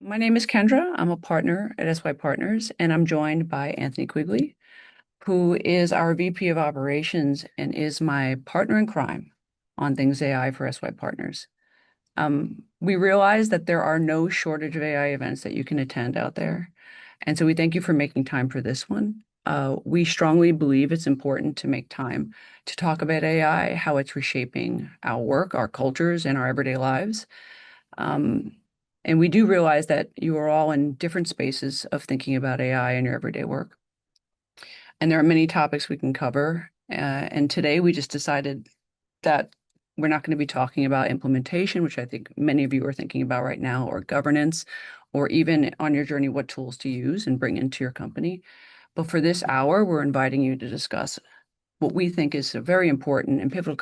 My name is Kendra. I'm a partner at SYPartners, and I'm joined by Anthony Quigley, who is our VP of Operations and is my partner in crime on things AI for SYPartners. We realize that there are no shortage of AI events that you can attend out there. And so we thank you for making time for this one. We strongly believe it's important to make time to talk about AI, how it's reshaping our work, our cultures, and our everyday lives. Um, and we do realize that you are all in different spaces of thinking about AI in your everyday work. And there are many topics we can cover. And today we just decided that we're not going to be talking about implementation, which I think many of you are thinking about right now, or governance, or even on your journey, what tools to use and bring into your company. But for this hour, we're inviting you to discuss what we think is a very important and pivotal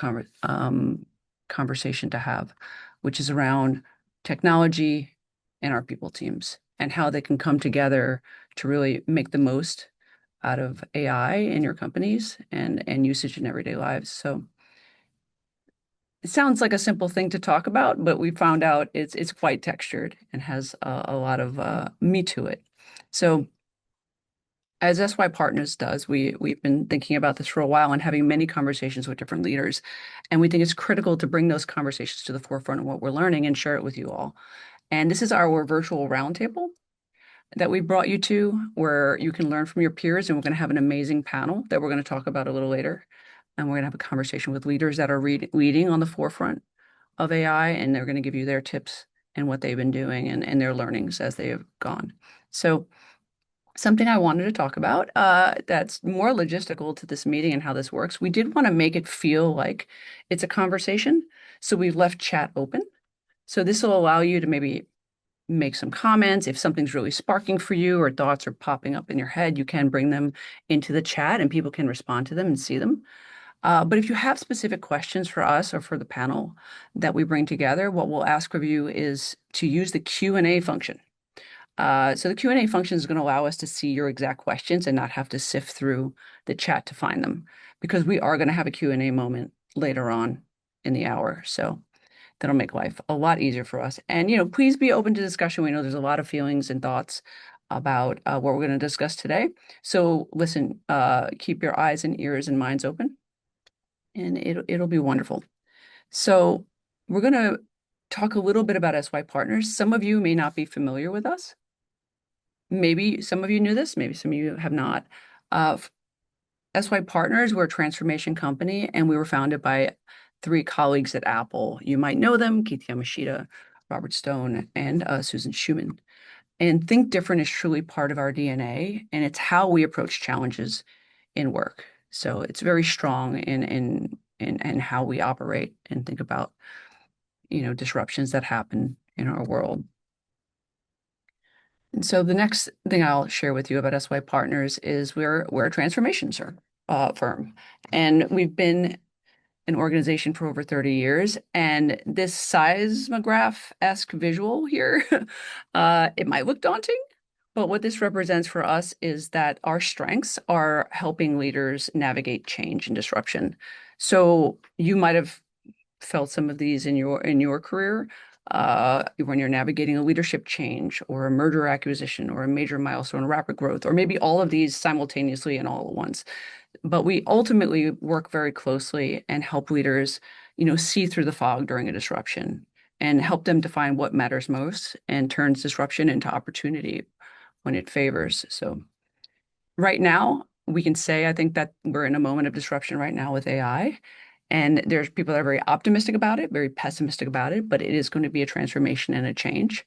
conversation to have, which is around technology and our people teams and how they can come together to really make the most out of AI in your companies and usage in everyday lives. So it sounds like a simple thing to talk about, but we found out it's quite textured and has a lot of meat to it. So as SYPartners does, we've been thinking about this for a while and having many conversations with different leaders. And we think it's critical to bring those conversations to the forefront of what we're learning and share it with you all. And this is our virtual roundtable that we brought you to, where you can learn from your peers. And we're going to have an amazing panel that we're going to talk about a little later. And we're going to have a conversation with leaders that are leading on the forefront of AI, and they're going to give you their tips and what they've been doing and their learnings as they have gone. So something I wanted to talk about that's more logistical to this meeting and how this works. We did want to make it feel like it's a conversation. So we've left chat open. So this will allow you to maybe make some comments. If something's really sparking for you or thoughts are popping up in your head, you can bring them into the chat and people can respond to them and see them. But if you have specific questions for us or for the panel that we bring together, what we'll ask of you is to use the Q&A function. So the Q&A function is going to allow us to see your exact questions and not have to sift through the chat to find them, because we are going to have a Q&A moment later on in the hour. So that'll make life a lot easier for us. And, please be open to discussion. We know there's a lot of feelings and thoughts about what we're going to discuss today. So listen, keep your eyes and ears and minds open, and it'll be wonderful. So we're going to talk a little bit about SYPartners. Some of you may not be familiar with us. Maybe some of you knew this, maybe some of you have not. Uh, SYPartners, we're a transformation company, and we were founded by three colleagues at Apple. You might know them: Keith Yamashita, Robert Stone, and Susan Schuman. And Think Different is truly part of our DNA, and it's how we approach challenges in work. So it's very strong in how we operate and think about, disruptions that happen in our world. And so the next thing I'll share with you about SYPartners is we're a transformation firm, and we've been an organization for over 30 years. And this seismograph-esque visual here, it might look daunting, but what this represents for us is that our strengths are helping leaders navigate change and disruption. So you might have felt some of these in your career when you're navigating a leadership change or a merger acquisition or a major milestone, rapid growth, or maybe all of these simultaneously and all at once. But we ultimately work very closely and help leaders, see through the fog during a disruption and help them define what matters most and turns disruption into opportunity when it favors. So right now, we can say, I think that we're in a moment of disruption right now with AI. And there's people that are very optimistic about it, very pessimistic about it, but it is going to be a transformation and a change.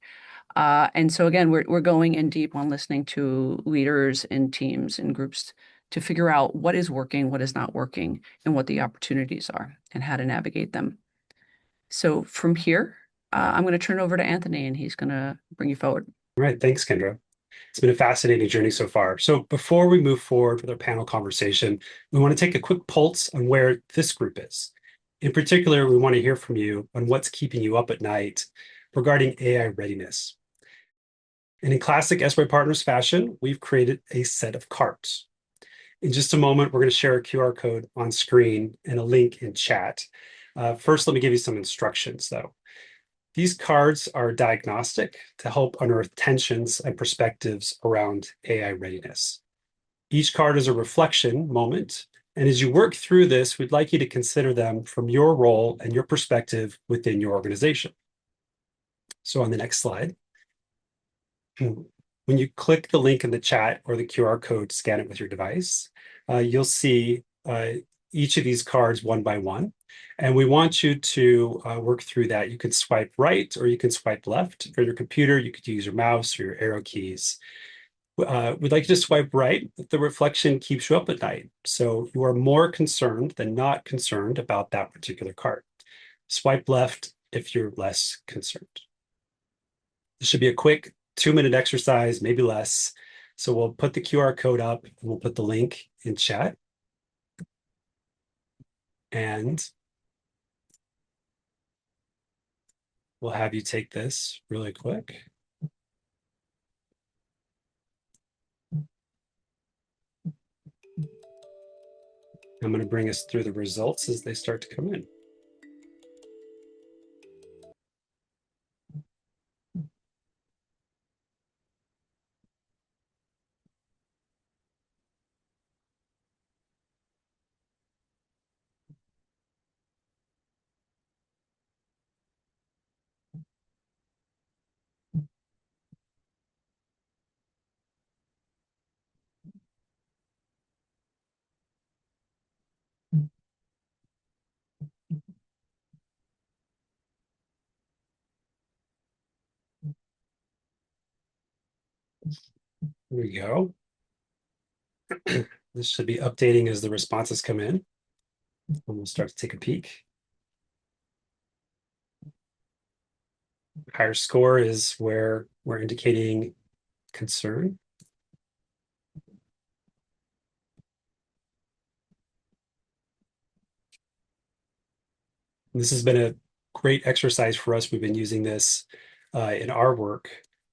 And so again, we're going in deep on listening to leaders and teams and groups to figure out what is working, what is not working, and what the opportunities are and how to navigate them. So from here, I'm going to turn it over to Anthony, and he's going to bring you forward. All right, thanks, Kendra. It's been a fascinating journey so far. So before we move forward with our panel conversation, we want to take a quick pulse on where this group is. In particular, we want to hear from you on what's keeping you up at night regarding AI readiness. And in classic SYPartners fashion, we've created a set of cards. In just a moment, we're going to share a QR code on screen and a link in chat. First, let me give you some instructions, though. These cards are diagnostic to help unearth tensions and perspectives around AI readiness. Each card is a reflection moment. And as you work through this, we'd like you to consider them from your role and your perspective within your organization. So on the next slide, when you click the link in the chat or the QR code, scan it with your device, you'll see each of these cards one by one. And we want you to work through that. You can swipe right or you can swipe left. For your computer, you could use your mouse or your arrow keys. We'd like you to swipe right if the reflection keeps you up at night. So you are more concerned than not concerned about that particular card. Swipe left if you're less concerned. This should be a quick 2-minute exercise, maybe less. So we'll put the QR code up and we'll put the link in chat. And we'll have you take this really quick. I'm going to bring us through the results as they start to come in. Here we go. This should be updating as the responses come in. And we'll start to take a peek. Higher score is where we're indicating concern. This has been a great exercise for us. We've been using this in our work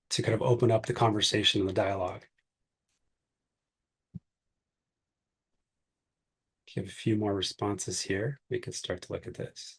to kind of open up the conversation and the dialogue. Give a few more responses here. We can start to look at this.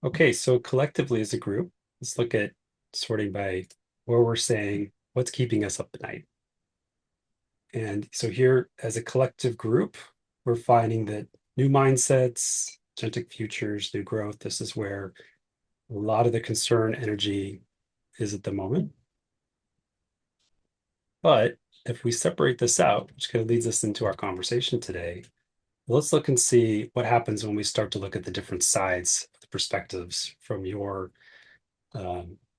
Okay, so collectively as a group, let's look at sorting by where we're saying what's keeping us up at night. And so here as a collective group, we're finding that new mindsets, agentic futures, new growth, this is where a lot of the concern energy is at the moment. But if we separate this out, which kind of leads us into our conversation today, let's look and see what happens when we start to look at the different sides, the perspectives from your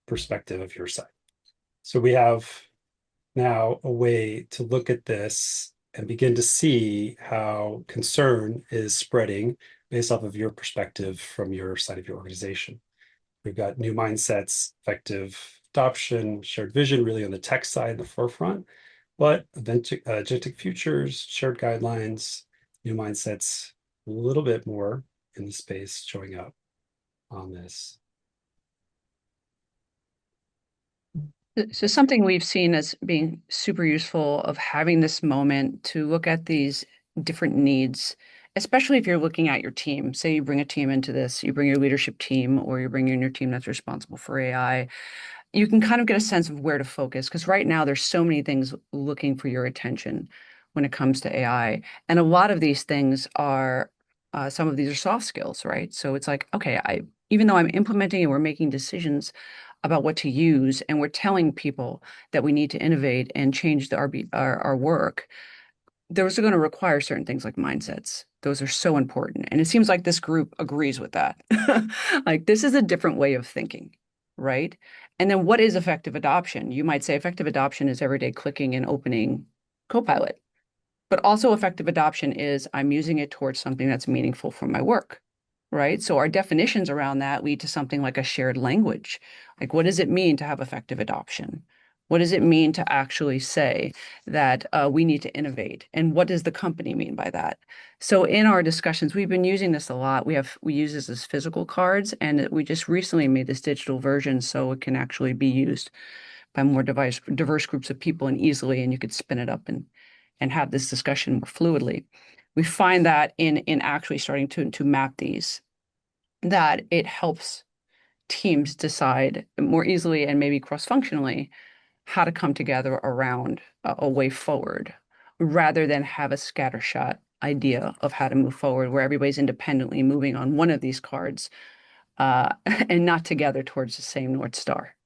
perspective of your side. So we have now a way to look at this and begin to see how concern is spreading based off of your perspective from your side of your organization. We've got new mindsets, effective adoption, shared vision, really on the tech side in the forefront, but agentic futures, shared guidelines, new mindsets, a little bit more in the space showing up on this. So something we've seen as being super useful of having this moment to look at these different needs, especially if you're looking at your team. Say you bring a team into this, you bring your leadership team, or you bring in your team that's responsible for AI. You can kind of get a sense of where to focus because right now there's so many things looking for your attention when it comes to AI. And a lot of these things are, some of these are soft skills, right? So it's like, okay, even though I'm implementing and we're making decisions about what to use, and we're telling people that we need to innovate and change our work, those are going to require certain things like mindsets. Those are so important. And it seems like this group agrees with that. Like this is a different way of thinking, right? And then what is effective adoption? You might say effective adoption is everyday clicking and opening Copilot. But also effective adoption is I'm using it towards something that's meaningful for my work, right? So our definitions around that lead to something like a shared language. Like what does it mean to have effective adoption? What does it mean to actually say that we need to innovate? And what does the company mean by that? So in our discussions, we've been using this a lot. We use this as physical cards, and we just recently made this digital version so it can actually be used by more diverse groups of people and easily, and you could spin it up and have this discussion more fluidly. We find that in actually starting to map these, that it helps teams decide more easily and maybe cross-functionally how to come together around a way forward rather than have a scattershot idea of how to move forward where everybody's independently moving on one of these cards and not together towards the same North Star.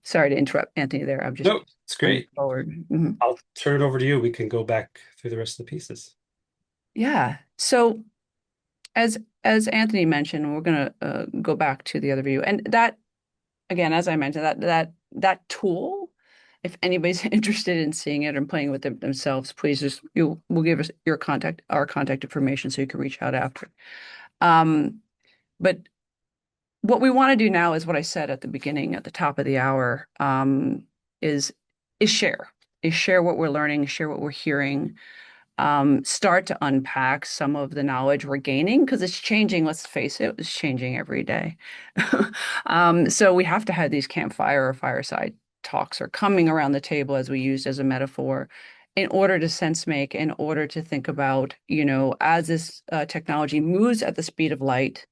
Sorry to interrupt, Anthony, there. I'm just No, it's going great. forward. Mhm. I'll turn it over to you. We can go back through the rest of the pieces. Yeah. So as as Anthony mentioned, we're going to go back to the other view. And that, again, as I mentioned, that tool, if anybody's interested in seeing it and playing with it themselves, please just you will give us our contact information so you can reach out after. Um, but what we want to do now is what I said at the beginning, at the top of the hour, is is share, is share what we're learning, share what we're hearing, start to unpack some of the knowledge we're gaining because it's changing. Let's face it, it's changing every day. So we have to have these campfire or fireside talks or coming around the table as we used as a metaphor in order to sense make, in order to think about, as this technology moves at the speed of light,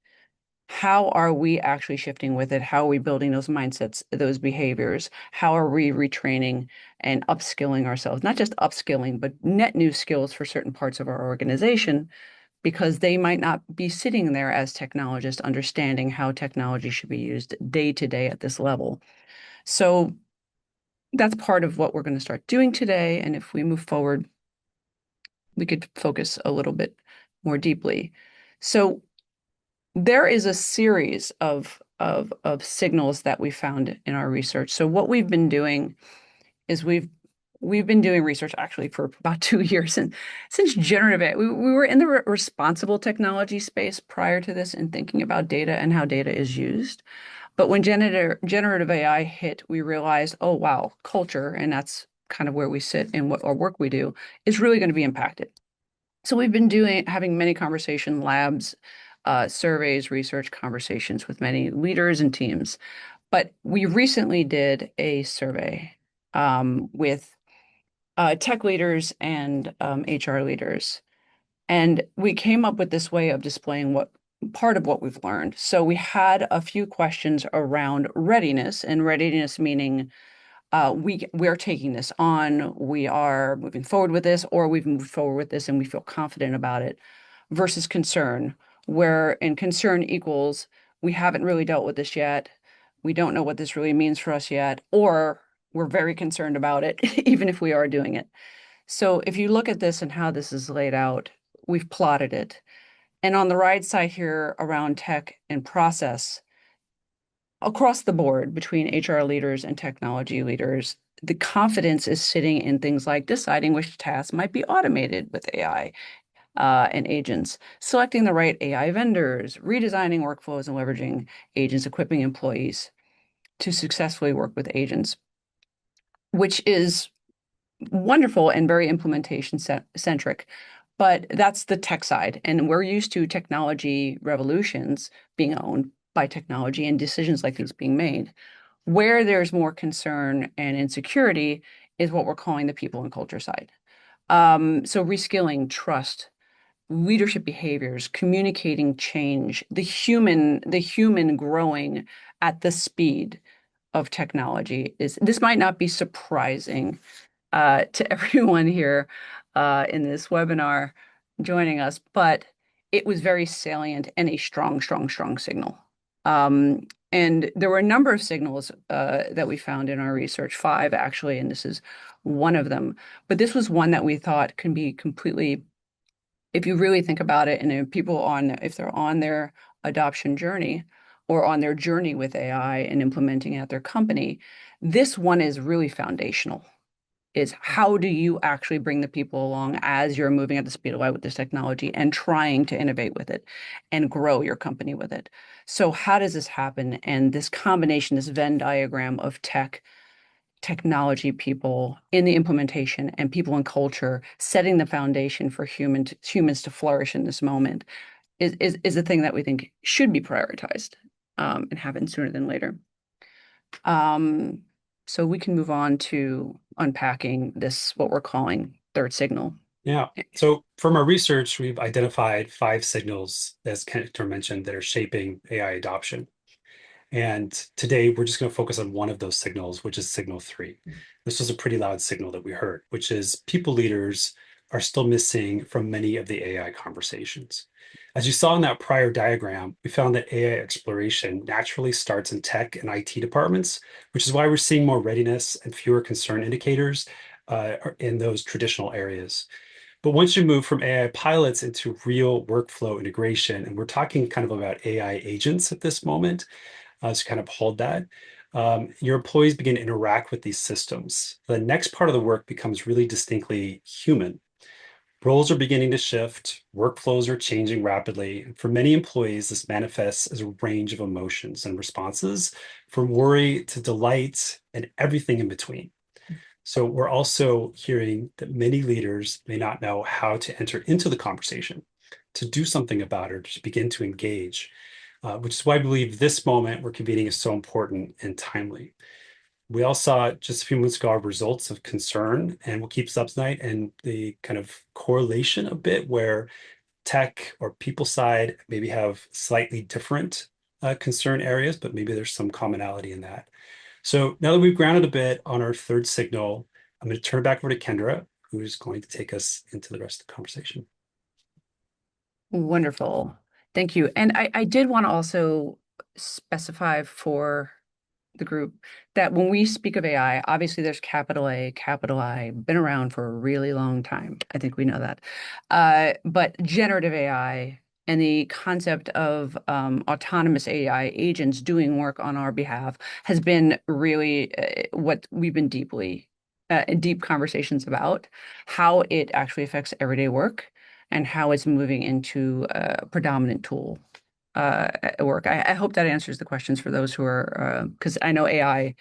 how are we actually shifting with it? How are we building those mindsets, those behaviors? How are we retraining and upskilling ourselves? Not just upskilling, but net new skills for certain parts of our organization, because they might not be sitting there as technologists understanding how technology should be used day to day at this level. So that's part of what we're going to start doing today. And if we move forward, we could focus a little bit more deeply. So there is a series of signals that we found in our research. So what we've been doing is we've been doing research actually for about 2 years since generative AI. We were in the responsible technology space prior to this and thinking about data and how data is used. But when generative AI hit, we realized, oh wow, culture, and that's kind of where we sit and what our work we do is really going to be impacted. So we've been having many conversation labs, surveys, research conversations with many leaders and teams. But we recently did a survey with tech leaders and HR leaders, and we came up with this way of displaying what part of what we've learned. So we had a few questions around readiness, and readiness meaning we're taking this on, we are moving forward with this, or we've moved forward with this and we feel confident about it, versus concern, where in concern equals we haven't really dealt with this yet, we don't know what this really means for us yet, or we're very concerned about it, even if we are doing it. So if you look at this and how this is laid out, we've plotted it. And on the right side here around tech and process, across the board between HR leaders and technology leaders, the confidence is sitting in things like deciding which tasks might be automated with AI and agents, selecting the right AI vendors, redesigning workflows and leveraging agents, equipping employees to successfully work with agents, which is wonderful and very implementation centric. But that's the tech side. And we're used to technology revolutions being owned by technology and decisions like these being made. Where there's more concern and insecurity is what we're calling the people and culture side. So reskilling, trust, leadership behaviors, communicating change, the human growing at the speed of technology is this might not be surprising to everyone here in this webinar joining us, but it was very salient and a strong, strong, strong signal. And there were a number of signals that we found in our research, five actually, and this is one of them. But this was one that we thought can be completely, if you really think about it, and if they're on their adoption journey or on their journey with AI and implementing it at their company, this one is really foundational is how do you actually bring the people along as you're moving at the speed of light with this technology and trying to innovate with it and grow your company with it. So how does this happen? And this combination, this Venn diagram of tech, technology people in the implementation and people in culture setting the foundation for humans to flourish in this moment is a thing that we think should be prioritized and happen sooner than later. Um, so we can move on to unpacking this, what we're calling third signal. Yeah. So from our research, we've identified 5 signals, as Kentor mentioned, that are shaping AI adoption. And today we're just going to focus on one of those signals, which is signal 3. This was a pretty loud signal that we heard, which is people leaders are still missing from many of the AI conversations. As you saw in that prior diagram, we found that AI exploration naturally starts in tech and IT departments, which is why we're seeing more readiness and fewer concern indicators in those traditional areas. But once you move from AI pilots into real workflow integration, and we're talking kind of about AI agents at this moment, to kind of hold that, your employees begin to interact with these systems. The next part of the work becomes really distinctly human. Roles are beginning to shift, workflows are changing rapidly. And for many employees, this manifests as a range of emotions and responses, from worry to delight and everything in between. So we're also hearing that many leaders may not know how to enter into the conversation, to do something about it, to begin to engage, which is why I believe this moment we're convening is so important and timely. We all saw just a few months ago our results of concern and what keeps us up tonight, and the kind of correlation a bit where tech or people side maybe have slightly different concern areas, but maybe there's some commonality in that. So now that we've grounded a bit on our third signal, I'm going to turn it back over to Kendra, who's going to take us into the rest of the conversation. Wonderful. Thank you. And I did want to also specify for the group that when we speak of AI, obviously there's capital A, capital I, been around for a really long time. I think we know that. But generative AI and the concept of autonomous AI agents doing work on our behalf has been really what we've been in deep conversations about, how it actually affects everyday work and how it's moving into a predominant tool at work. I hope that answers the questions for those who are, because I know AI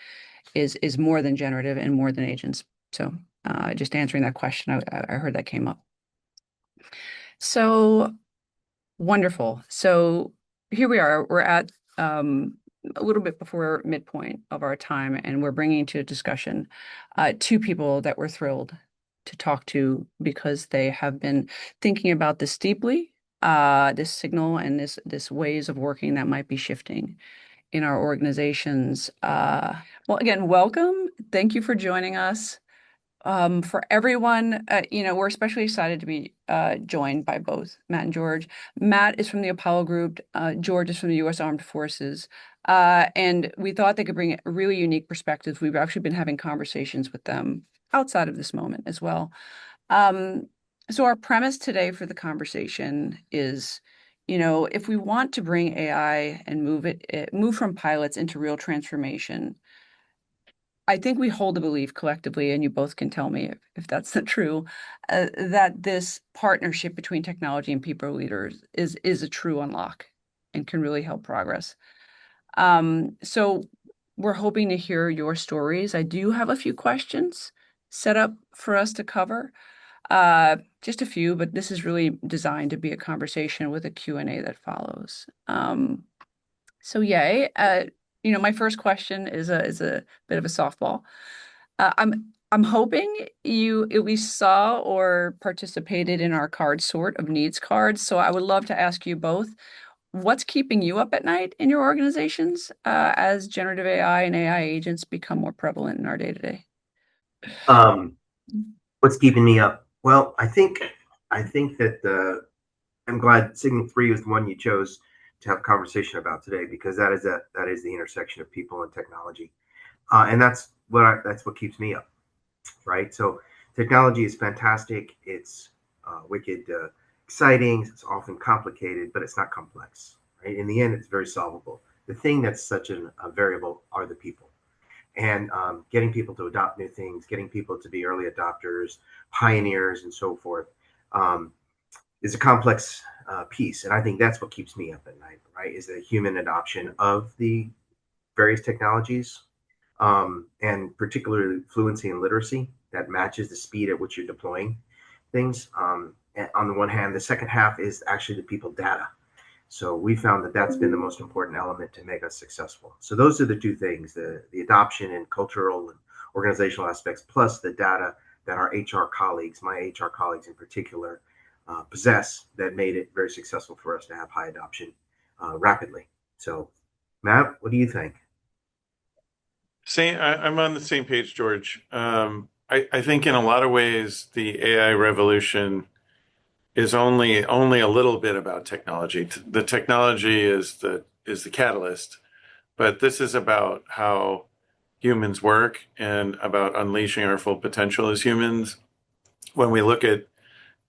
is more than generative and more than agents. So just answering that question, I heard that came up. So wonderful. So here we are. We're at a little bit before midpoint of our time, and we're bringing to discussion 2 people that we're thrilled to talk to because they have been thinking about this deeply, this signal and this ways of working that might be shifting in our organizations. Well, again, welcome. Thank you for joining us. For everyone, we're especially excited to be joined by both Matt and George. Matt is from the Apollo Group. George is from the U.S. Armed Forces. And we thought they could bring really unique perspectives. We've actually been having conversations with them outside of this moment as well. Um, so our premise today for the conversation is, if we want to bring AI and move from pilots into real transformation, I think we hold the belief collectively, and you both can tell me if that's not true, that this partnership between technology and people leaders is a true unlock and can really help progress. So we're hoping to hear your stories. I do have a few questions set up for us to cover. Just a few, but this is really designed to be a conversation with a Q&A that follows. So yay. My first question is a bit of a softball. I'm hoping you at least saw or participated in our card sort of needs cards. So I would love to ask you both, what's keeping you up at night in your organizations as generative AI and AI agents become more prevalent in our day-to-day? Um, what's keeping me up? Well, I think that I'm glad Signal 3 is the one you chose to have a conversation about today, because that is the intersection of people and technology, and that's what keeps me up, right? So technology is fantastic. It's wicked exciting. It's often complicated, but it's not complex, right? In the end, it's very solvable. The thing that's such a variable are the people, and getting people to adopt new things, getting people to be early adopters, pioneers, and so forth, um, is a complex piece. And I think that's what keeps me up at night, right? Is the human adoption of the various technologies. and particularly fluency and literacy that matches the speed at which you're deploying things. And on the one hand, the second half is actually the people data. So we found that that's been the most important element to make us successful. So those are the two things: the adoption and cultural and organizational aspects, plus the data that our HR colleagues, my HR colleagues in particular, possess, that made it very successful for us to have high adoption rapidly. So, Matt, what do you think? I'm on the same page, George. I think in a lot of ways the AI revolution is only a little bit about technology. The technology is the catalyst, but this is about how humans work and about unleashing our full potential as humans. When we look at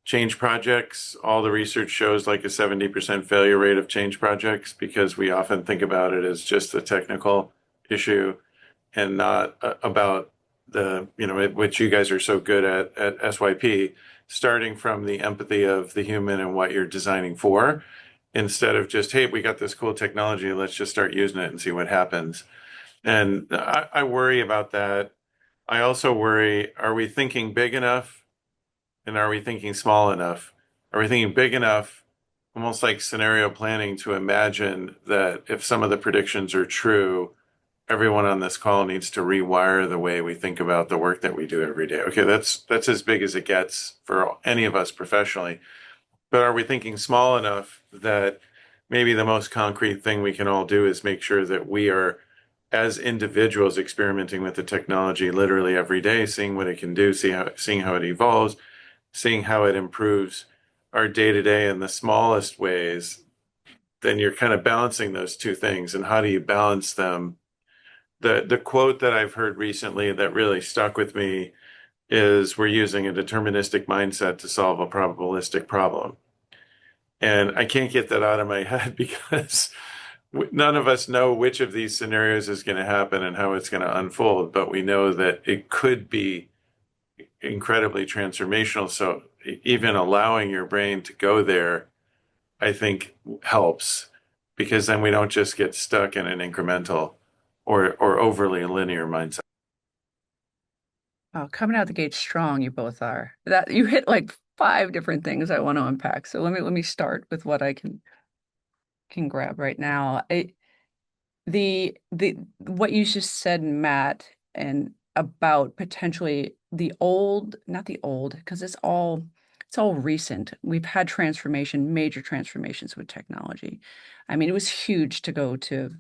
change projects, all the research shows like a 70% failure rate of change projects because we often think about it as just a technical issue and not about which you guys are so good at SYP, starting from the empathy of the human and what you're designing for, instead of just, hey, we got this cool technology, let's just start using it and see what happens. And I worry about that. I also worry, are we thinking big enough and are we thinking small enough? Are we thinking big enough, almost like scenario planning, to imagine that if some of the predictions are true, everyone on this call needs to rewire the way we think about the work that we do every day. Okay, that's as big as it gets for any of us professionally. But are we thinking small enough that maybe the most concrete thing we can all do is make sure that we are, as individuals, experimenting with the technology literally every day, seeing what it can do, seeing how it evolves, seeing how it improves our day to day in the smallest ways? Then you're kind of balancing those two things. And how do you balance them? The quote that I've heard recently that really stuck with me is, we're using a deterministic mindset to solve a probabilistic problem. And I can't get that out of my head because none of us know which of these scenarios is going to happen and how it's going to unfold, but we know that it could be incredibly transformational. So even allowing your brain to go there, I think, helps, because then we don't just get stuck in an incremental or overly linear mindset. Oh, coming out the gate strong, you both are. That you hit like five different things I want to unpack. So let me start with what I can grab right now. The what you just said, Matt, and about potentially the old, not the old, because it's all recent. We've had major transformations with technology. I mean, it was huge to go to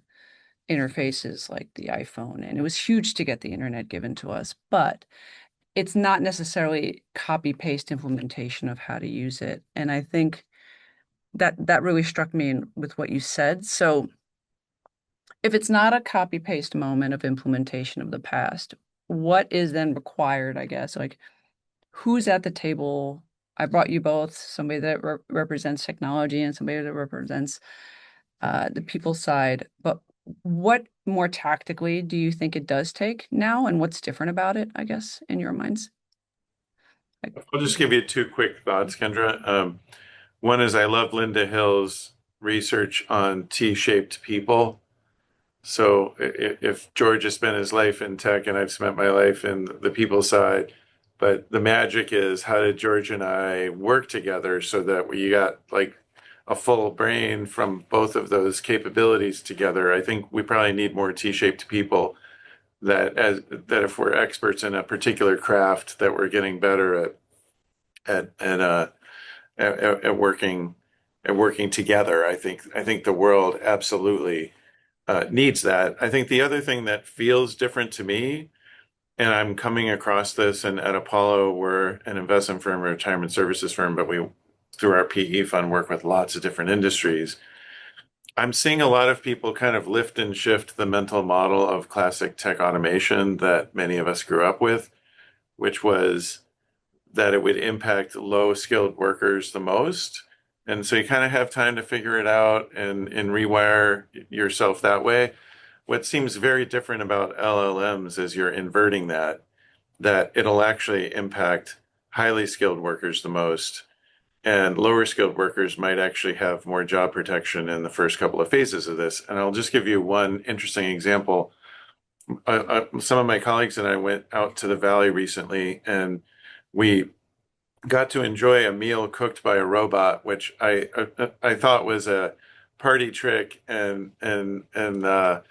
interfaces like the iPhone, and it was huge to get the internet given to us, but it's not necessarily copy paste implementation of how to use it. And I think that really struck me with what you said. So if it's not a copy paste moment of implementation of the past, what is then required, I guess? Like, who's at the table? I brought you both, somebody that represents technology and somebody that represents the people side. But what more tactically do you think it does take now, and what's different about it, I guess, in your minds? Like, I'll just give you two quick thoughts, Kendra. One is, I love Linda Hill's research on T-shaped people. So if George has spent his life in tech and I've spent my life in the people side, but the magic is, how did George and I work together so that we got like a full brain from both of those capabilities together? I think we probably need more T-shaped people, that if we're experts in a particular craft, that we're getting better at at uh, at working together. I think the world absolutely needs that. I think the other thing that feels different to me, and I'm coming across this, and at Apollo, we're an investment firm, a retirement services firm, but we, through our PE fund, work with lots of different industries. I'm seeing a lot of people kind of lift and shift the mental model of classic tech automation that many of us grew up with, which was that it would impact low skilled workers the most. And so you kind of have time to figure it out and rewire yourself that way. What seems very different about LLMs is you're inverting that it'll actually impact highly skilled workers the most. And lower skilled workers might actually have more job protection in the first couple of phases of this. And I'll just give you one interesting example. some of my colleagues and I went out to the valley recently, and we got to enjoy a meal cooked by a robot, which I thought was a party trick, and not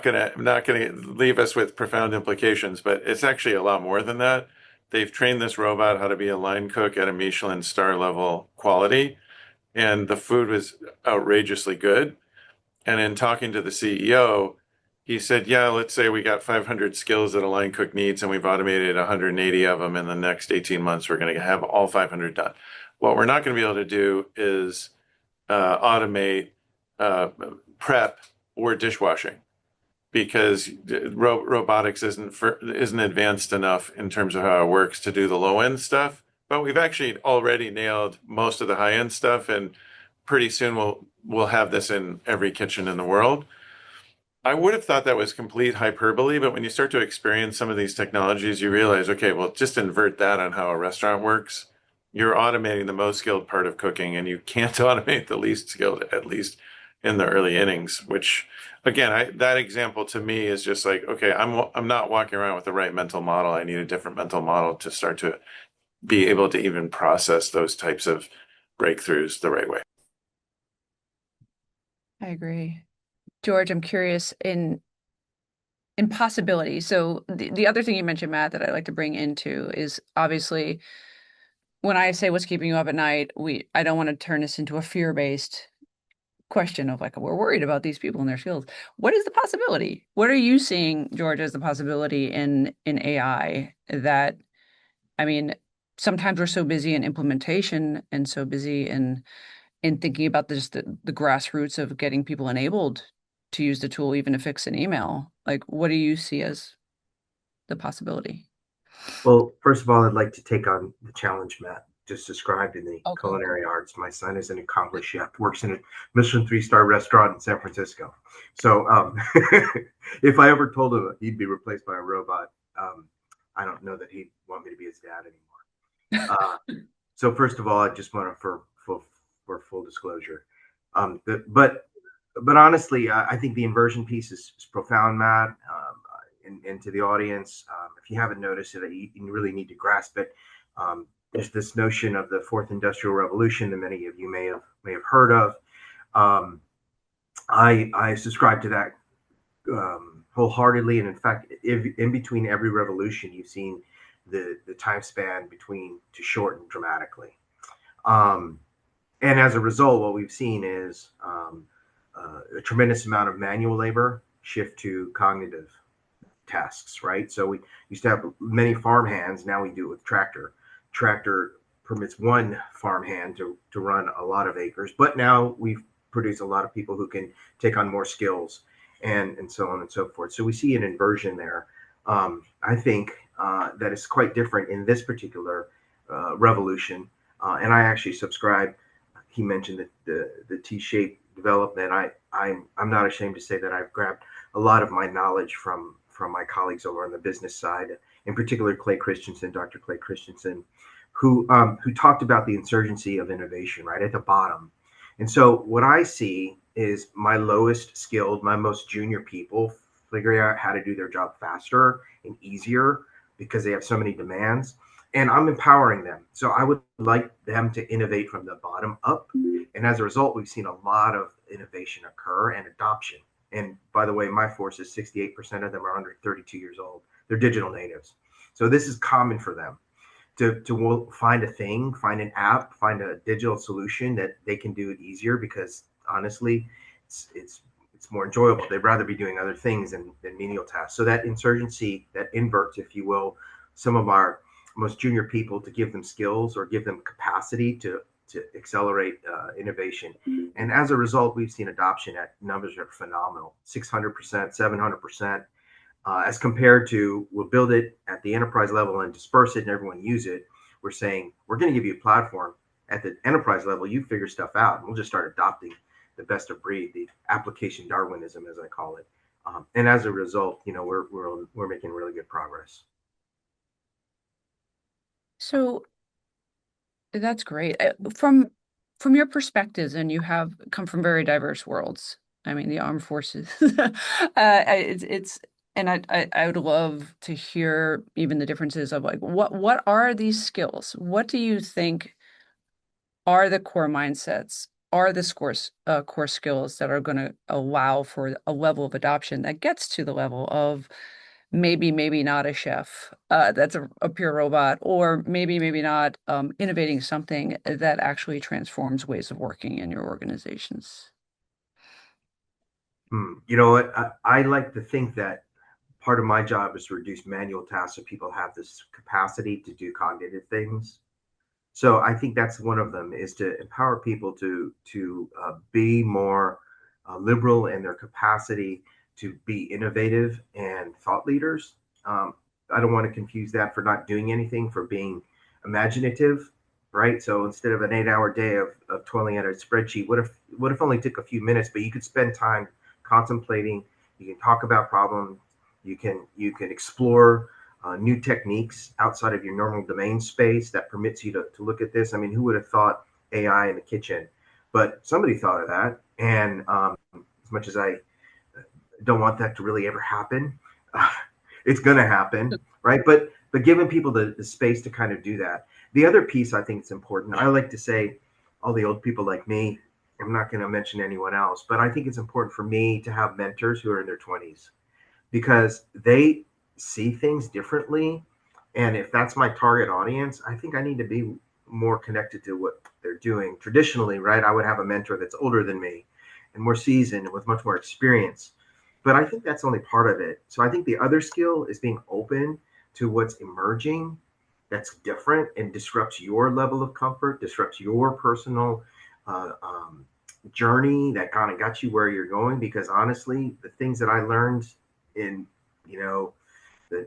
gonna leave us with profound implications, but it's actually a lot more than that. They've trained this robot how to be a line cook at a Michelin star level quality, and the food was outrageously good. And in talking to the CEO, he said, yeah, let's say we got 500 skills that a line cook needs, and we've automated 180 of them. In the next 18 months, we're going to have all 500 done. What we're not going to be able to do is automate prep or dishwashing, because robotics isn't advanced enough in terms of how it works to do the low end stuff. But we've actually already nailed most of the high end stuff, and pretty soon we'll have this in every kitchen in the world. I would have thought that was complete hyperbole, but when you start to experience some of these technologies, you realize, okay, well, just invert that on how a restaurant works. You're automating the most skilled part of cooking, and you can't automate the least skilled, at least in the early innings, which again, that example to me is just like, okay, I'm not walking around with the right mental model. I need a different mental model to start to be able to even process those types of breakthroughs the right way. I agree. George, I'm curious in possibility. So the other thing you mentioned, Matt, that I like to bring into is obviously when I say what's keeping you up at night, I don't want to turn this into a fear-based question of like, we're worried about these people and their skills. What is the possibility? What are you seeing, George, as the possibility in AI that, I mean, sometimes we're so busy in implementation and so busy in thinking about the grassroots of getting people enabled to use the tool, even to fix an email. Like, what do you see as the possibility? Well, first of all, I'd like to take on the challenge Matt just described in the Okay. culinary arts. My son is an accomplished chef, works in a Michelin three-star restaurant in San Francisco. So if I ever told him he'd be replaced by a robot, I don't know that he'd want me to be his dad anymore. So first of all, I just want to for full disclosure, but honestly, I think the inversion piece is profound, Matt. And to the audience, if you haven't noticed it, you really need to grasp it. There's this notion of the fourth industrial revolution that many of you may have heard of. I subscribe to that wholeheartedly, and in fact, in between every revolution, you've seen the time span between to shorten dramatically. And as a result, what we've seen is a tremendous amount of manual labor shift to cognitive tasks, right? So we used to have many farm hands. Now we do it with tractor. Tractor permits one farm hand to run a lot of acres, but now we've produced a lot of people who can take on more skills and so on and so forth. So we see an inversion there. I think that is quite different in this particular revolution. And I actually subscribe. He mentioned the T-shaped development. I'm not ashamed to say that I've grabbed a lot of my knowledge from my colleagues over on the business side, in particular Dr. Clay Christensen, who talked about the insurgency of innovation right at the bottom. And so what I see is my lowest skilled, my most junior people figuring out how to do their job faster and easier because they have so many demands. And I'm empowering them. So I would like them to innovate from the bottom up. And as a result, we've seen a lot of innovation occur and adoption. And by the way, my force is 68% of them are under 32 years old. They're digital natives. So this is common for them to find a thing, find an app, find a digital solution that they can do it easier because honestly, it's more enjoyable. They'd rather be doing other things than menial tasks. So that insurgency, that inverts, if you will, some of our most junior people to give them skills or give them capacity to accelerate innovation. And as a result, we've seen adoption at numbers that are phenomenal, 600%, 700%, as compared to we'll build it at the enterprise level and disperse it and everyone use it. We're saying, we're going to give you a platform at the enterprise level. You figure stuff out and we'll just start adopting the best of breed, the application Darwinism, as I call it. And as a result, we're making really good progress. So that's great. From your perspectives, and you have come from very diverse worlds, I mean, the armed forces. It's and I would love to hear even the differences of like what are these skills? What do you think are the core mindsets? Are the core skills that are going to allow for a level of adoption that gets to the level of maybe not a chef that's a pure robot, or maybe not innovating something that actually transforms ways of working in your organizations. You know what? I like to think that part of my job is to reduce manual tasks so people have this capacity to do cognitive things. So I think that's one of them is to empower people to be more liberal in their capacity to be innovative and thought leaders. Um, I don't want to confuse that for not doing anything for being imaginative, right? So instead of an 8 hour day of toiling at a spreadsheet, what if only took a few minutes, but you could spend time contemplating. You can talk about problems. You can explore new techniques outside of your normal domain space that permits you to look at this. I mean, who would have thought AI in the kitchen? But somebody thought of that. And as much as I don't want that to really ever happen, uh, it's going to happen, right? But giving people the space to kind of do that. The other piece I think is important. I like to say, all the old people like me. I'm not going to mention anyone else, but I think it's important for me to have mentors who are in their 20s because they see things differently. And if that's my target audience, I think I need to be more connected to what they're doing. Traditionally, right, I would have a mentor that's older than me and more seasoned and with much more experience. But I think that's only part of it. So I think the other skill is being open to what's emerging that's different and disrupts your level of comfort, disrupts your personal uh, um, journey that kind of got you where you're going. Because honestly, the things that I learned in you know the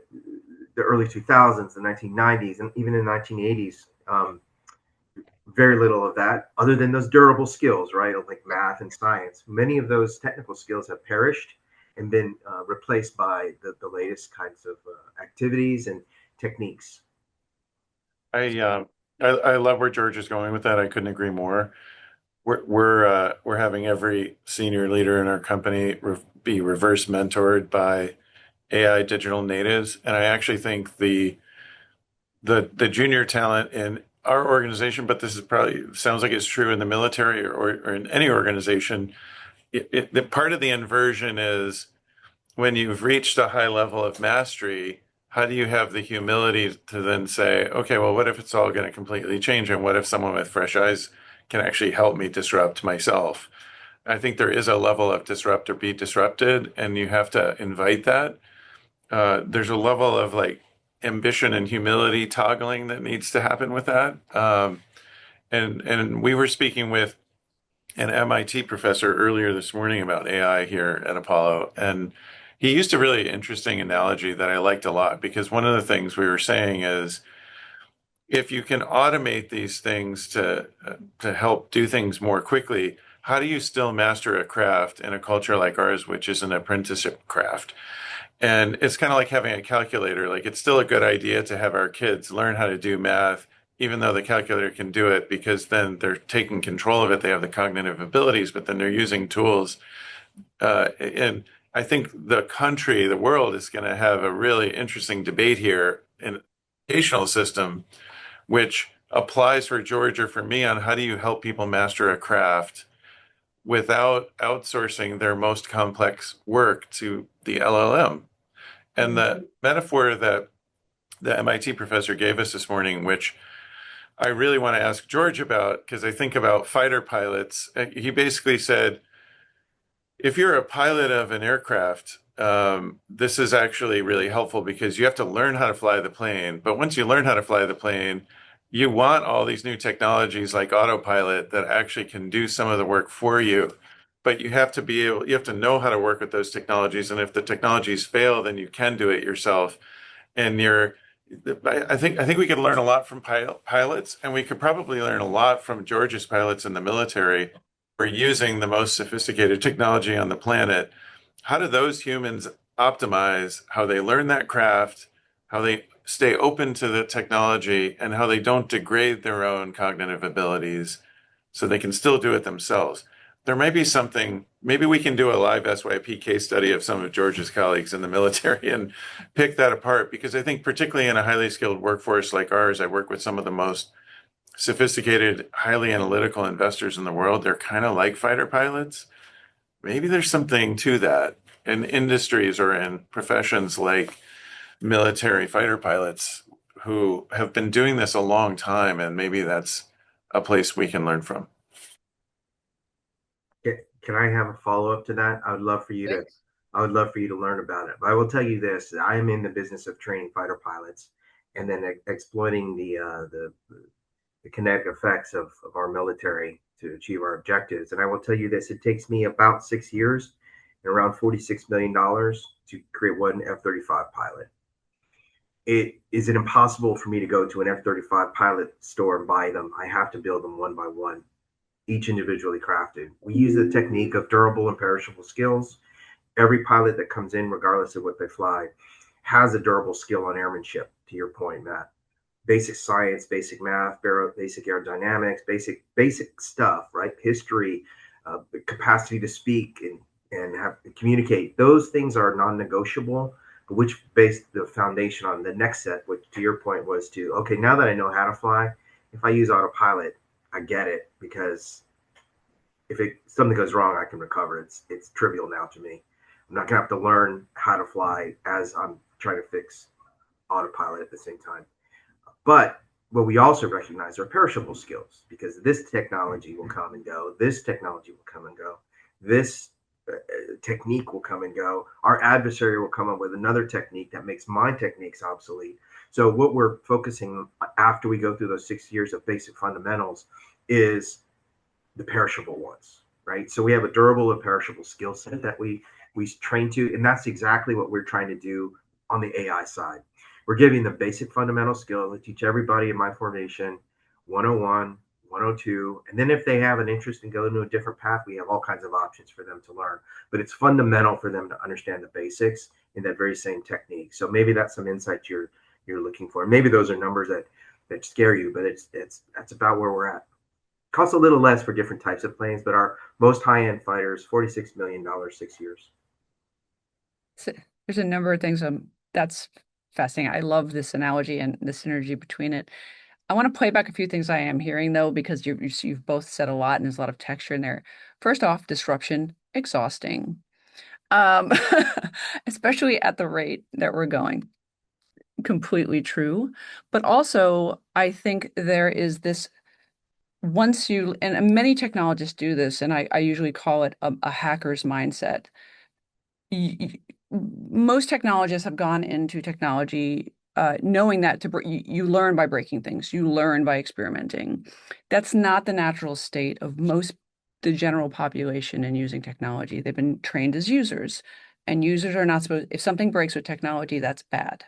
the early 2000s, the 1990s, and even in the 1980s. Very little of that, other than those durable skills, right? Like math and science. Many of those technical skills have perished and been replaced by the latest kinds of activities and techniques. I, uh, I love where George is going with that. I couldn't agree more. We're having every senior leader in our company be reverse mentored by AI digital natives, and I actually think the junior talent in our organization, but this is probably sounds like it's true in the military or in any organization. The part of the inversion is when you've reached a high level of mastery, how do you have the humility to then say, okay, well, what if it's all going to completely change? And what if someone with fresh eyes can actually help me disrupt myself? I think there is a level of disrupt or be disrupted, and you have to invite that. There's a level of like ambition and humility toggling that needs to happen with that. And we were speaking with an MIT professor earlier this morning about AI here at Apollo, and he used a really interesting analogy that I liked a lot because one of the things we were saying is if you can automate these things to help do things more quickly, how do you still master a craft in a culture like ours, which is an apprenticeship craft? And it's kind of like having a calculator. Like it's still a good idea to have our kids learn how to do math, even though the calculator can do it, because then they're taking control of it. They have the cognitive abilities, but then they're using tools. And I think the country, the world is going to have a really interesting debate here in the educational system, which applies for George or for me on how do you help people master a craft without outsourcing their most complex work to the LLM. And the metaphor that the MIT professor gave us this morning, which I really want to ask George about, because I think about fighter pilots. He basically said, if you're a pilot of an aircraft, this is actually really helpful because you have to learn how to fly the plane. But once you learn how to fly the plane, you want all these new technologies like autopilot that actually can do some of the work for you. But you have to know how to work with those technologies. And if the technologies fail, then you can do it yourself. And I think we could learn a lot from pilots, and we could probably learn a lot from George's pilots in the military for using the most sophisticated technology on the planet. How do those humans optimize how they learn that craft, how they stay open to the technology, and how they don't degrade their own cognitive abilities so they can still do it themselves? there may be something, maybe we can do a live SYP case study of some of George's colleagues in the military and pick that apart, because I think particularly in a highly skilled workforce like ours, I work with some of the most sophisticated, highly analytical investors in the world. They're kind of like fighter pilots. Maybe there's something to that in industries or in professions like military fighter pilots who have been doing this a long time, and maybe that's a place we can learn from. Can I have a follow up to that? I would love for you to learn about it. But I will tell you this: I am in the business of training fighter pilots, and then exploiting the kinetic effects of our military to achieve our objectives. And I will tell you this: it takes me about 6 years and around $46 million to create one F-35 pilot. It is it impossible for me to go to an F-35 pilot store and buy them. I have to build them one by one, each individually crafted. We use the technique of durable and perishable skills. Every pilot that comes in, regardless of what they fly, has a durable skill on airmanship, to your point, Matt. Basic science, basic math, basic aerodynamics, basic stuff, right? History, capacity to speak and have communicate. Those things are non-negotiable, which based the foundation on the next set, which to your point was to, okay, now that I know how to fly, if I use autopilot, I get it, because if something goes wrong, I can recover. It's trivial now to me. I'm not gonna have to learn how to fly as I'm trying to fix autopilot at the same time. But what we also recognize are perishable skills, because this technology will come and go. This technology will come and go. This technique will come and go. Our adversary will come up with another technique that makes my techniques obsolete. So what we're focusing after we go through those 6 years of basic fundamentals is the perishable ones, right? So we have a durable and perishable skill set that we train to, and that's exactly what we're trying to do on the AI side. We're giving the basic fundamental skills. I teach everybody in my formation 101, 102, and then if they have an interest in going to a different path, we have all kinds of options for them to learn. But it's fundamental for them to understand the basics in that very same technique. So maybe that's some insight you're looking for. Maybe those are numbers that scare you, but that's about where we're at. Costs a little less for different types of planes, but our most high-end fighters, $46 million, 6 years. So there's a number of things that's fascinating. I love this analogy and the synergy between it. I want to play back a few things I am hearing, though, because you've both said a lot and there's a lot of texture in there. First off, disruption, exhausting, um, especially at the rate that we're going. Completely true. But also, I think there is this and many technologists do this, and I usually call it a hacker's mindset. Most technologists have gone into technology knowing that you learn by breaking things, you learn by experimenting. That's not the natural state of the general population in using technology. They've been trained as users, and users are not supposed, if something breaks with technology, that's bad,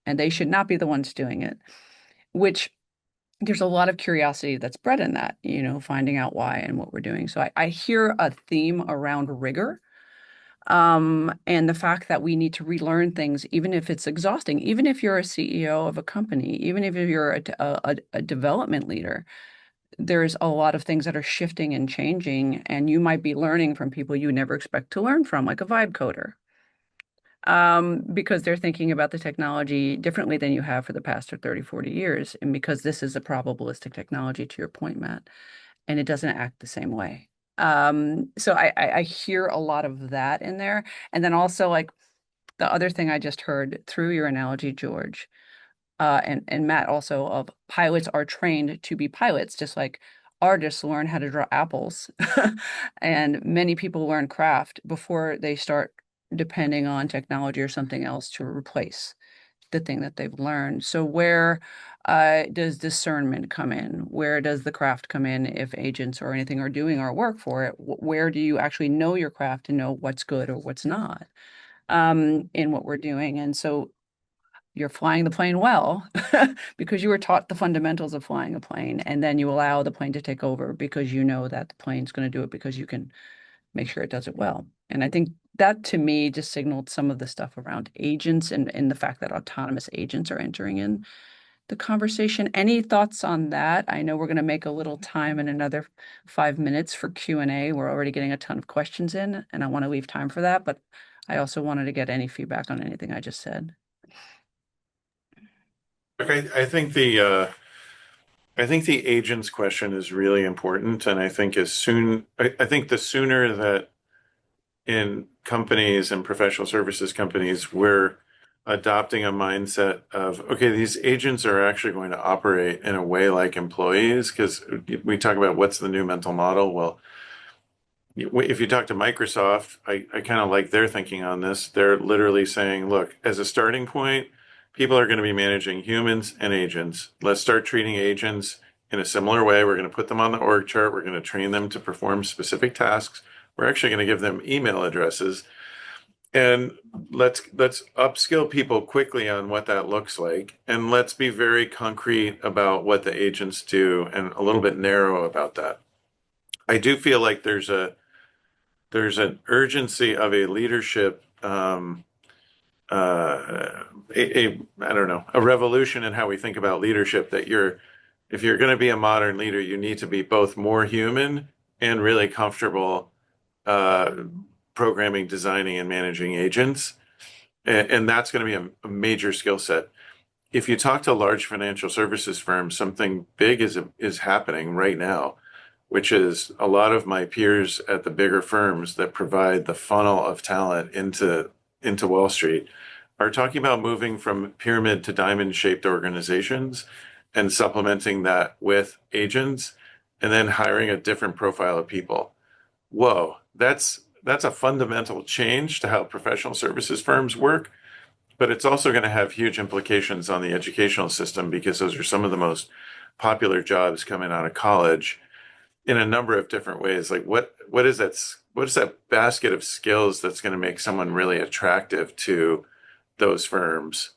and they should not be the ones doing it, which there's a lot of curiosity that's bred in that, finding out why and what we're doing. So I hear a theme around rigor, and the fact that we need to relearn things, even if it's exhausting, even if you're a CEO of a company, even if you're a development leader, there's a lot of things that are shifting and changing, and you might be learning from people you never expect to learn from, like a vibe coder, because they're thinking about the technology differently than you have for the past 30, 40 years. And because this is a probabilistic technology, to your point, Matt, and it doesn't act the same way. So I hear a lot of that in there. And then also, like, the other thing I just heard through your analogy, George, and Matt also, of pilots are trained to be pilots, just like artists learn how to draw apples. And many people learn craft before they start depending on technology or something else to replace the thing that they've learned. So where does discernment come in? Where does the craft come in if agents or anything are doing our work for it? Where do you actually know your craft and know what's good or what's not in what we're doing? And so you're flying the plane well because you were taught the fundamentals of flying a plane, and then you allow the plane to take over because you know that the plane's going to do it because you can make sure it does it well. And I think that, to me, just signaled some of the stuff around agents and the fact that autonomous agents are entering in the conversation. Any thoughts on that? I know we're going to make a little time in another 5 minutes for Q&A. We're already getting a ton of questions in, and I want to leave time for that, but I also wanted to get any feedback on anything I just said. Look, I think the agents question is really important, and I think I think the sooner that in companies and professional services companies we're adopting a mindset of, okay, these agents are actually going to operate in a way like employees, because we talk about what's the new mental model. Well, if you talk to Microsoft, I kind of like their thinking on this. They're literally saying, look, as a starting point, people are going to be managing humans and agents. Let's start treating agents in a similar way. We're going to put them on the org chart. We're going to train them to perform specific tasks. We're actually going to give them email addresses. And let's upskill people quickly on what that looks like. And let's be very concrete about what the agents do and a little bit narrow about that. I do feel like there's an urgency of a leadership, I don't know, a revolution in how we think about leadership. That if you're going to be a modern leader, you need to be both more human and really comfortable uh, programming, designing, and managing agents, and that's going to be a major skill set. If you talk to large financial services firms, something big is happening right now, which is a lot of my peers at the bigger firms that provide the funnel of talent into Wall Street are talking about moving from pyramid to diamond shaped organizations and supplementing that with agents and then hiring a different profile of people. Whoa, that's a fundamental change to how professional services firms work, but it's also going to have huge implications on the educational system because those are some of the most popular jobs coming out of college in a number of different ways. Like what is that basket of skills that's going to make someone really attractive to those firms?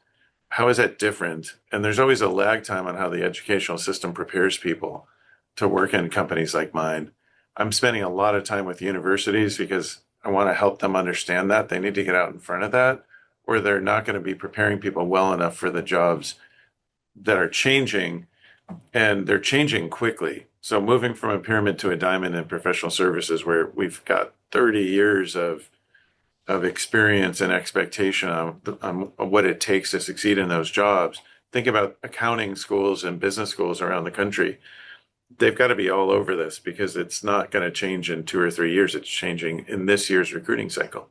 How is that different? And there's always a lag time on how the educational system prepares people to work in companies like mine. I'm spending a lot of time with universities because I want to help them understand that they need to get out in front of that, or they're not going to be preparing people well enough for the jobs that are changing, and they're changing quickly. So moving from a pyramid to a diamond in professional services, where we've got 30 years of experience and expectation on what it takes to succeed in those jobs. Think about accounting schools and business schools around the country. They've got to be all over this because it's not going to change in 2 or 3 years. It's changing in this year's recruiting cycle.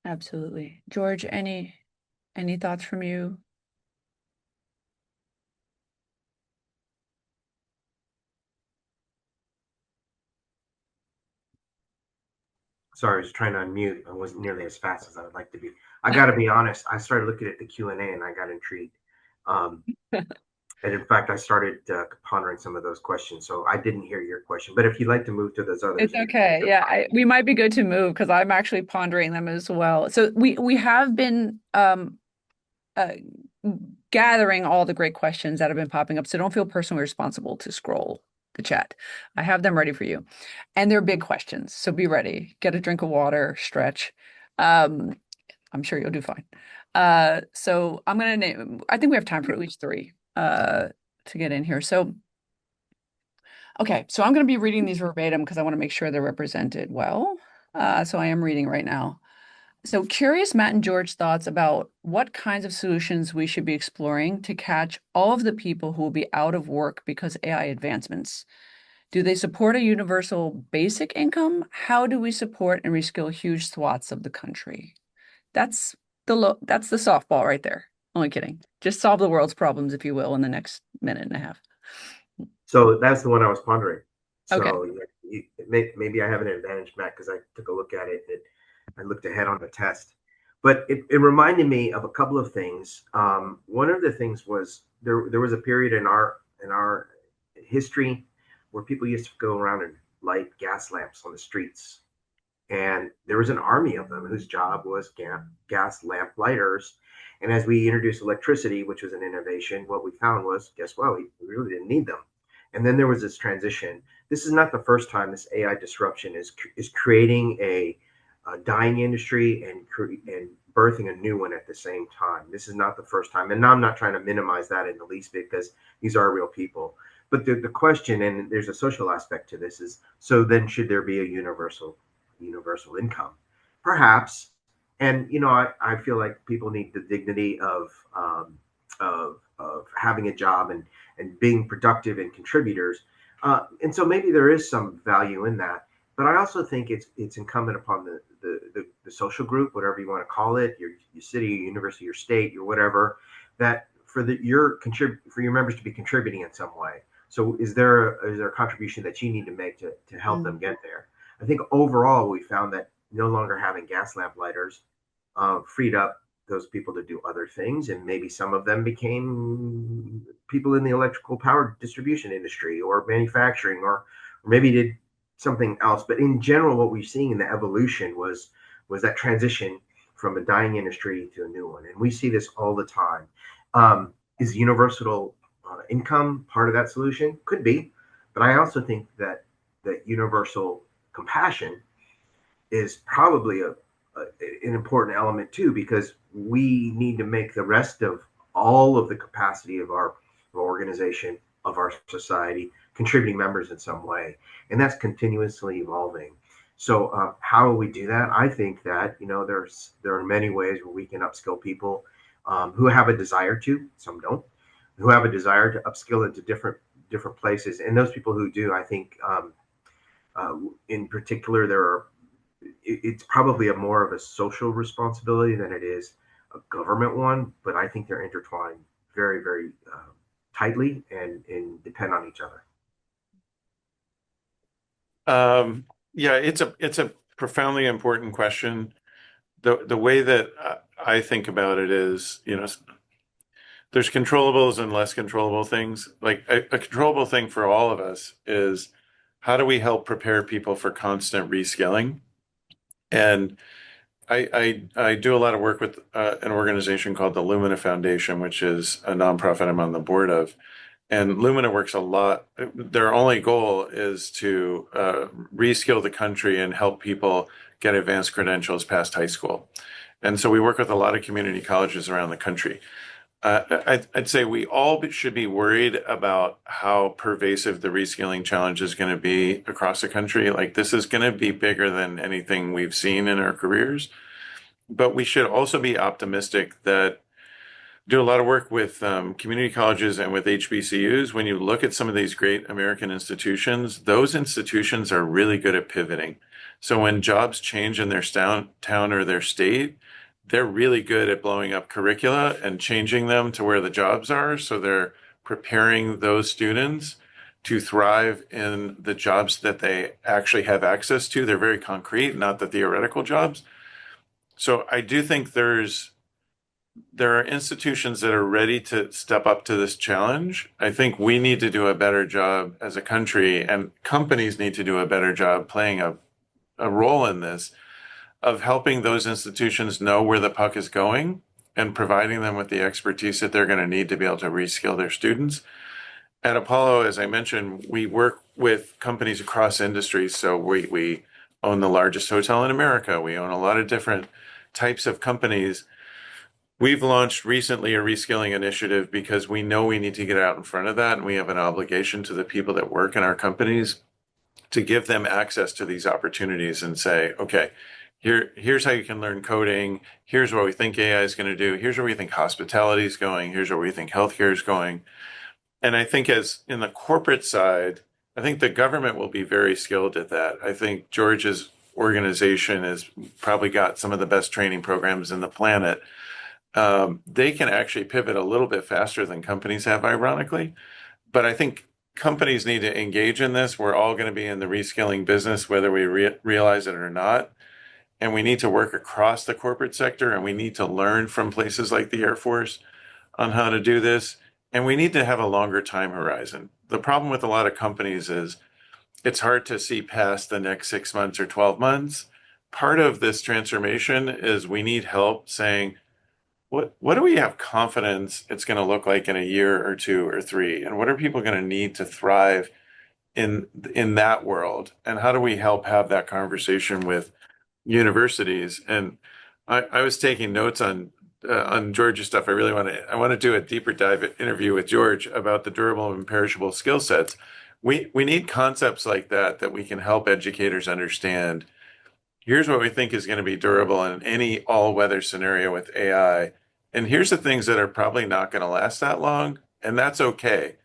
Absolutely. George, any thoughts from you? Sorry, I was trying to unmute. I wasn't nearly as fast as I would like to be. I got to be honest. I started looking at the Q&A and I got intrigued. And in fact, I started pondering some of those questions. So I didn't hear your question. But if you'd like to move to those others. It's okay. Yeah, we might be good to move because I'm actually pondering them as well. So we have been gathering all the great questions that have been popping up. So don't feel personally responsible to scroll the chat. I have them ready for you. And they're big questions. So be ready. Get a drink of water, stretch. I'm sure you'll do fine. So I'm going to name, I think we have time for at least three to get in here. So, okay. So I'm going to be reading these verbatim because I want to make sure they're represented well. So I am reading right now. So curious, Matt and George, thoughts about what kinds of solutions we should be exploring to catch all of the people who will be out of work because AI advancements. Do they support a universal basic income? How do we support and reskill huge swaths of the country? That's that's the softball right there. Only kidding. Just solve the world's problems, if you will, in the next minute and a half. So that's the one I was pondering. So Okay. maybe I have an advantage, Matt, because I took a look at it and I looked ahead on the test. But it reminded me of a couple of things. One of the things was there was a period in our history where people used to go around and light gas lamps on the streets. And there was an army of them whose job was gas lamp lighters. And as we introduced electricity, which was an innovation, what we found was, guess what? We really didn't need them. And then there was this transition. This is not the first time this AI disruption is creating a dying industry and birthing a new one at the same time. This is not the first time. And I'm not trying to minimize that in the least because these are real people. But the question, and there's a social aspect to this, is so then should there be a universal income? Perhaps. And I feel like people need the dignity of having a job and being productive and contributors. And so maybe there is some value in that. But I also think it's incumbent upon the social group, whatever you want to call it, your city, your university, your state, your whatever, that for your members to be contributing in some way. So is there a contribution that you need to make to help them get there? I think overall we found that no longer having gas lamp lighters freed up those people to do other things, and maybe some of them became people in the electrical power distribution industry or manufacturing, or maybe did something else. But in general, what we're seeing in the evolution was that transition from a dying industry to a new one, and we see this all the time. Is universal income part of that solution? Could be, but I also think that universal compassion is probably an important element too, because we need to make the rest of all of the capacity of our organization, of our society, contributing members in some way, and that's continuously evolving. So how will we do that? I think that there are many ways where we can upskill people who have a desire to. Some don't, who have a desire to upskill into different places, and those people who do, I think, in particular, it's probably a more of a social responsibility than it is a government one, but I think they're intertwined very, very tightly and depend on each other. Yeah, it's a profoundly important question. The way that I think about it is, there's controllables and less controllable things. Like a controllable thing for all of us is how do we help prepare people for constant reskilling? And I do a lot of work with an organization called the Lumina Foundation, which is a nonprofit I'm on the board of. And Lumina works a lot. Their only goal is to reskill the country and help people get advanced credentials past high school. And so we work with a lot of community colleges around the country. I'd say we all should be worried about how pervasive the reskilling challenge is going to be across the country. Like this is going to be bigger than anything we've seen in our careers. But we should also be optimistic that do a lot of work with community colleges and with HBCUs. When you look at some of these great American institutions, those institutions are really good at pivoting. So when jobs change in their town or their state, they're really good at blowing up curricula and changing them to where the jobs are. So they're preparing those students to thrive in the jobs that they actually have access to. They're very concrete, not the theoretical jobs. So I do think there are institutions that are ready to step up to this challenge. I think we need to do a better job as a country, and companies need to do a better job playing a role in this, of helping those institutions know where the puck is going and providing them with the expertise that they're going to need to be able to reskill their students. At Apollo, as I mentioned, we work with companies across industries. So we own the largest hotel in America. We own a lot of different types of companies. We've launched recently a reskilling initiative because we know we need to get out in front of that, and we have an obligation to the people that work in our companies to give them access to these opportunities and say, okay, here's how you can learn coding. Here's what we think AI is going to do. Here's where we think hospitality is going. Here's where we think healthcare is going. And I think as in the corporate side, I think the government will be very skilled at that. I think George's organization has probably got some of the best training programs in the planet. They can actually pivot a little bit faster than companies have, ironically. But I think companies need to engage in this. We're all going to be in the reskilling business, whether we realize it or not. And we need to work across the corporate sector, and we need to learn from places like the Air Force on how to do this. And we need to have a longer time horizon. The problem with a lot of companies is it's hard to see past the next 6 months or 12 months. Part of this transformation is we need help saying, what do we have confidence it's going to look like in a year or two or three? And what are people going to need to thrive in that world? And how do we help have that conversation with universities? And I was taking notes on George's stuff. I want to do a deeper dive interview with George about the durable and perishable skill sets. We need concepts like that we can help educators understand. Here's what we think is going to be durable in any all-weather scenario with AI, and here's the things that are probably not going to last that long, and that's okay.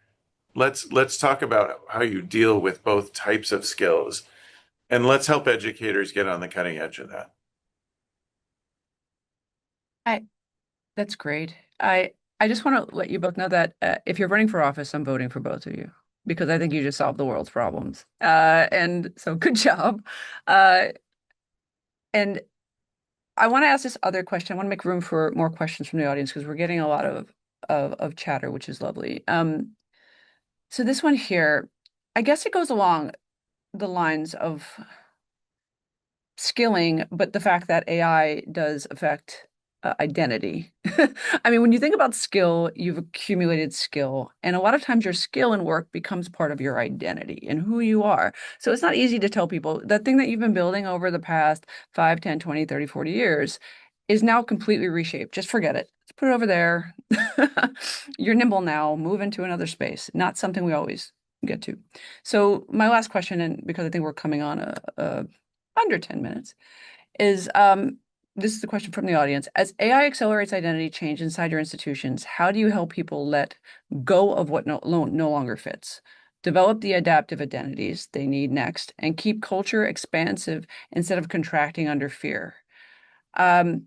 Let's talk about how you deal with both types of skills, and let's help educators get on the cutting edge of that. That's great. I just want to let you both know that if you're running for office, I'm voting for both of you because I think you just solved the world's problems. And so good job. And I want to ask this other question. I want to make room for more questions from the audience because we're getting a lot of chatter, which is lovely. So this one here, I guess it goes along the lines of skilling, but the fact that AI does affect identity. I mean, when you think about skill, you've accumulated skill, and a lot of times your skill and work becomes part of your identity and who you are. So it's not easy to tell people that thing that you've been building over the past 5, 10, 20, 30, 40 years is now completely reshaped. Just forget it. Let's put it over there. You're nimble now, move into another space. Not something we always get to. So my last question, and because I think we're coming on under 10 minutes, is this is the question from the audience. As AI accelerates identity change inside your institutions, how do you help people let go of what no longer fits? Develop the adaptive identities they need next and keep culture expansive instead of contracting under fear. I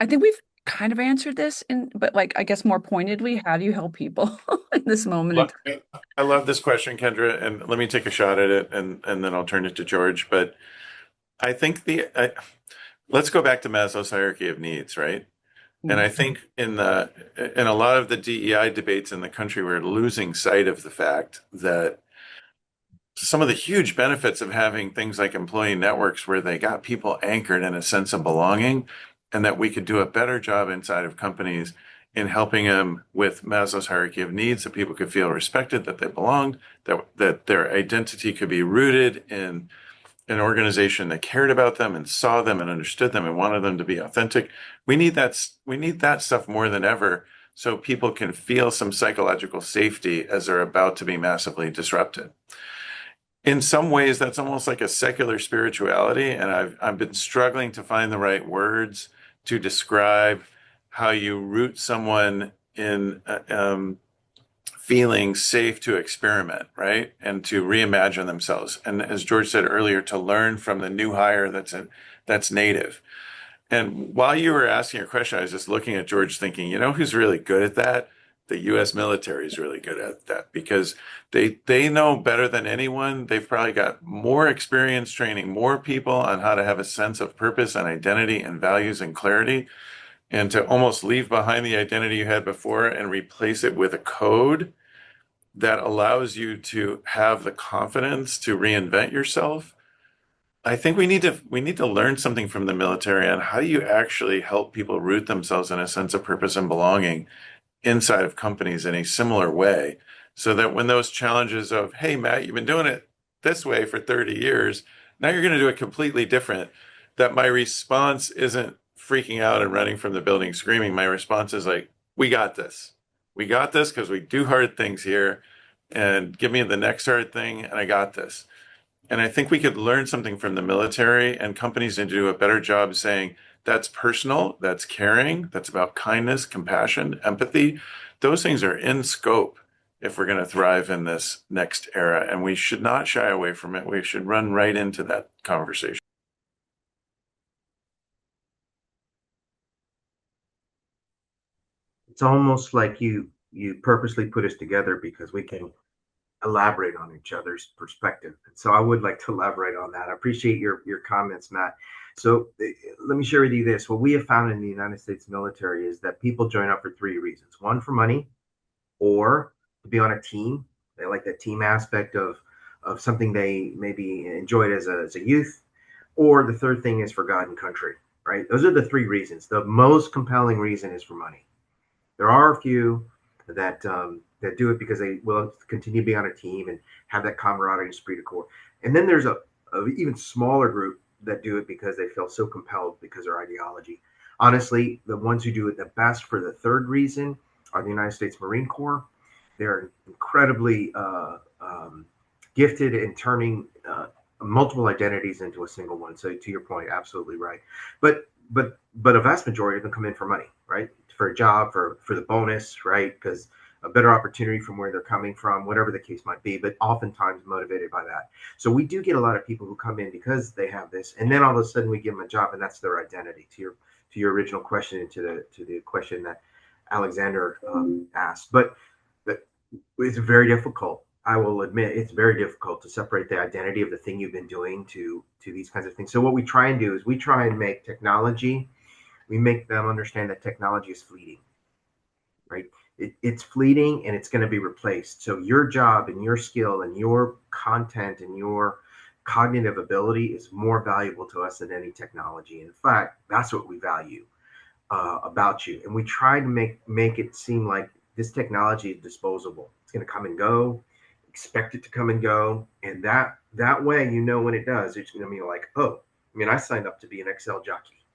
think we've kind of answered this, but like, I guess more pointedly, how do you help people in this moment? I love this question, Kendra, and let me take a shot at it, and then I'll turn it to George. But I think let's go back to Maslow's hierarchy of needs, right? And I think in a lot of the DEI debates in the country, we're losing sight of the fact that some of the huge benefits of having things like employee networks where they got people anchored in a sense of belonging, and that we could do a better job inside of companies in helping them with Maslow's hierarchy of needs, that people could feel respected, that they belonged, that their identity could be rooted in an organization that cared about them and saw them and understood them and wanted them to be authentic. We need that stuff more than ever so people can feel some psychological safety as they're about to be massively disrupted. In some ways, that's almost like a secular spirituality, and I've been struggling to find the right words to describe how you root someone in feeling safe to experiment, right? And to reimagine themselves. And as George said earlier, to learn from the new hire that's native. And while you were asking your question, I was just looking at George thinking, you know who's really good at that? The US military is really good at that because they know better than anyone. They've probably got more experience training more people on how to have a sense of purpose and identity and values and clarity, and to almost leave behind the identity you had before and replace it with a code that allows you to have the confidence to reinvent yourself. I think we need to learn something from the military on how do you actually help people root themselves in a sense of purpose and belonging inside of companies in a similar way, so that when those challenges of, hey, Matt, you've been doing it this way for 30 years, now you're going to do it completely different, that my response isn't freaking out and running from the building screaming. My response is like, we got this. We got this because we do hard things here, and give me the next hard thing, and I got this. And I think we could learn something from the military, and companies need to do a better job saying that's personal, that's caring, that's about kindness, compassion, empathy. Those things are in scope if we're going to thrive in this next era, and we should not shy away from it. We should run right into that conversation. It's almost like you purposely put us together because we can elaborate on each other's perspective. And so I would like to elaborate on that. I appreciate your comments, Matt. So let me share with you this. What we have found in the United States military is that people join up for three reasons. One, for money, or to be on a team. They like that team aspect of something they maybe enjoyed as a youth. Or the third thing is for God and country, right? Those are the three reasons. The most compelling reason is for money. There are a few that that do it because they will continue to be on a team and have that camaraderie and esprit de corps. And then there's a even smaller group that do it because they feel so compelled because of their ideology. Honestly, the ones who do it the best for the third reason are the United States Marine Corps. They're incredibly gifted in turning multiple identities into a single one. So to your point, absolutely right. But a vast majority of them come in for money, right? For a job, for the bonus, right? Because a better opportunity from where they're coming from, whatever the case might be, but oftentimes motivated by that. So we do get a lot of people who come in because they have this, and then all of a sudden we give them a job, and that's their identity. To your original question, and to the question that Alexander asked, but it's very difficult. I will admit it's very difficult to separate the identity of the thing you've been doing to these kinds of things. So what we try and do is we try and make technology, we make them understand that technology is fleeting, right? It's fleeting and it's going to be replaced. So your job and your skill and your content and your cognitive ability is more valuable to us than any technology. In fact, that's what we value about you. And we try to make it seem like this technology is disposable. It's going to come and go. Expect it to come and go, and that way, when it does, it's going to be like, oh, I mean, I signed up to be an Excel jockey.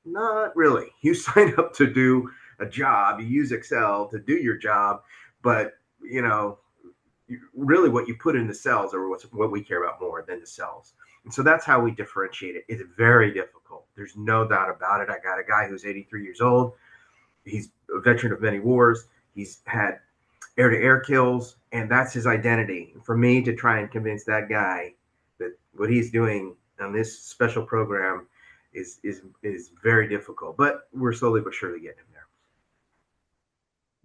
Not really. You signed up to do a job. You use Excel to do your job, but really what you put in the cells are what we care about more than the cells. And so that's how we differentiate it. It's very difficult. There's no doubt about it. I got a guy who's 83 years old. He's a veteran of many wars. He's had air-to-air kills, and that's his identity. For me to try and convince that guy that what he's doing on this special program is very difficult, but we're slowly but surely getting him there.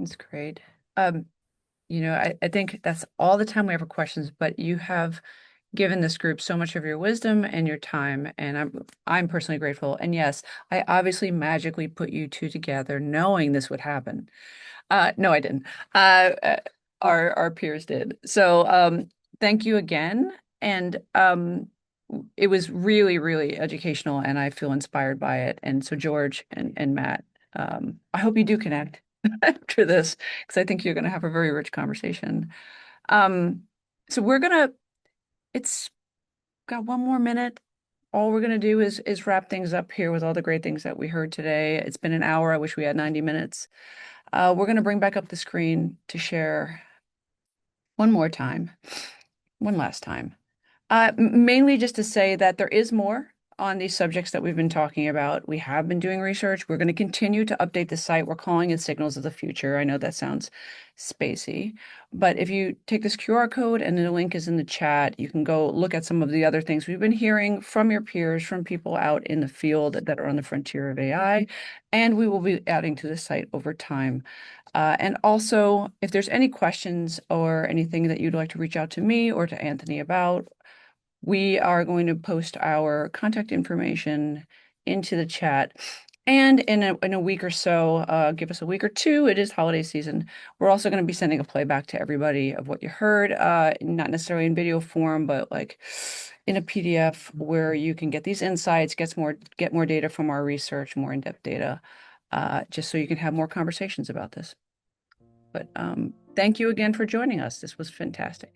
That's great. I think that's all the time we have for questions, but you have given this group so much of your wisdom and your time, and I'm personally grateful. And yes, I obviously magically put you two together knowing this would happen. No, I didn't. Our peers did. So thank you again. And it was really, really educational, and I feel inspired by it. And so George and Matt, I hope you do connect after this, because I think you're going to have a very rich conversation. So it's got one more minute. All we're going to do is wrap things up here with all the great things that we heard today. It's been an hour. I wish we had 90 minutes. We're going to bring back up the screen to share one last time. Mainly just to say that there is more on these subjects that we've been talking about. We have been doing research. We're going to continue to update the site. We're calling it Signals of the Future. I know that sounds spacey, but if you take this QR code and the link is in the chat, you can go look at some of the other things we've been hearing from your peers, from people out in the field that are on the frontier of AI, and we will be adding to the site over time. And also, if there's any questions or anything that you'd like to reach out to me or to Anthony about, we are going to post our contact information into the chat. And in a week or so, give us a week or two, it is holiday season. We're also going to be sending a playback to everybody of what you heard, not necessarily in video form, but like in a PDF where you can get these insights, get more data from our research, more in-depth data, just so you can have more conversations about this. But thank you again for joining us. This was fantastic.